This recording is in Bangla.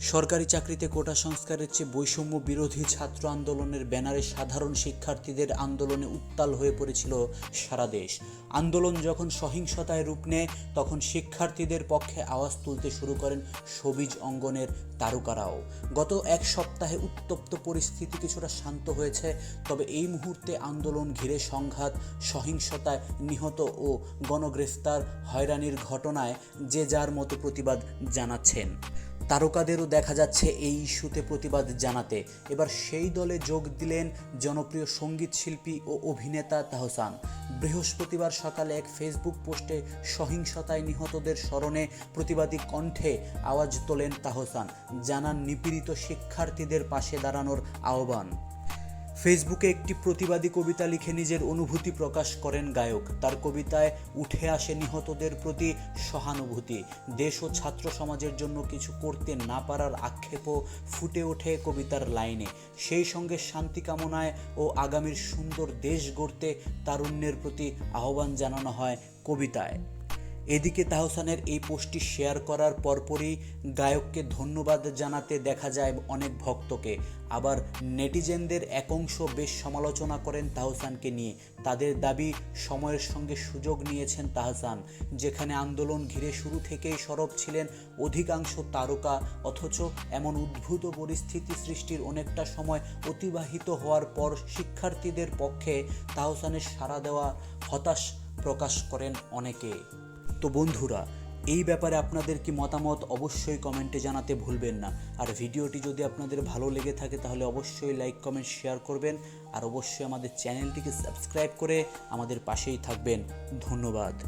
সরকারি চাকরিতে কোটা সংস্কারের চেয়ে বৈষম্য বিরোধী ছাত্র আন্দোলনের ব্যানারে সাধারণ শিক্ষার্থীদের আন্দোলনে উত্তাল হয়ে পড়েছিল সারা দেশ। আন্দোলন যখন সহিংসতায় রূপ নেয় তখন শিক্ষার্থীদের পক্ষে আওয়াজ তুলতে শুরু করেন সবুজ অঙ্গনের তারকারাও। গত এক সপ্তাহে উত্তপ্ত পরিস্থিতি কিছুটা শান্ত হয়েছে, তবে এই মুহূর্তে আন্দোলন ঘিরে সংঘাত, সহিংসতায় নিহত ও গণগ্রেফতার, হয়রানির ঘটনায় যে যার মতো প্রতিবাদ জানাচ্ছেন। তারকাদেরও দেখা যাচ্ছে এই ইস্যুতে প্রতিবাদ জানাতে। এবার সেই দলে যোগ দিলেন জনপ্রিয় সঙ্গীত শিল্পী ও অভিনেতা তাহসান। বৃহস্পতিবার সকালে এক ফেসবুক পোস্টে সহিংসতায় নিহতদের স্মরণে প্রতিবাদী কণ্ঠে আওয়াজ তোলেন তাহসান, জানান নিপীড়িত শিক্ষার্থীদের পাশে দাঁড়ানোর আহ্বান। ফেসবুকে একটি প্রতিবাদী কবিতা লিখে নিজের অনুভূতি প্রকাশ করেন গায়ক। তার কবিতায় উঠে আসে নিহতদের প্রতি সহানুভূতি। দেশ ও ছাত্র সমাজের জন্য কিছু করতে না পারার আক্ষেপও ফুটে ওঠে কবিতার লাইনে। সেই সঙ্গে শান্তি কামনায় ও আগামীর সুন্দর দেশ গড়তে তারুণ্যের প্রতি আহ্বান জানানো হয় কবিতায়। এদিকে তাহসানের এই পোস্টটি শেয়ার করার পরপরই গায়ককে ধন্যবাদ জানাতে দেখা যায় অনেক ভক্তকে। আবার নেটিজেনদের এক অংশ বেশ সমালোচনা করেন তাহসানকে নিয়ে। তাদের দাবি, সময়ের সঙ্গে সুযোগ নিয়েছেন তাহসান। যেখানে আন্দোলন ঘিরে শুরু থেকেই সরব ছিলেন অধিকাংশ তারকা, অথচ এমন উদ্ভূত পরিস্থিতি সৃষ্টির অনেকটা সময় অতিবাহিত হওয়ার পর শিক্ষার্থীদের পক্ষে তাহসানের সাড়া দেওয়া হতাশ প্রকাশ করেন অনেকে। তো বন্ধুরা, এই ব্যাপারে আপনাদের কি মতামত অবশ্যই কমেন্টে জানাতে ভুলবেন না। আর ভিডিওটি যদি আপনাদের ভালো লেগে থাকে তাহলে অবশ্যই লাইক, কমেন্ট, শেয়ার করবেন। আর অবশ্যই আমাদের চ্যানেলটিকে সাবস্ক্রাইব করে আমাদের পাশেই থাকবেন। ধন্যবাদ।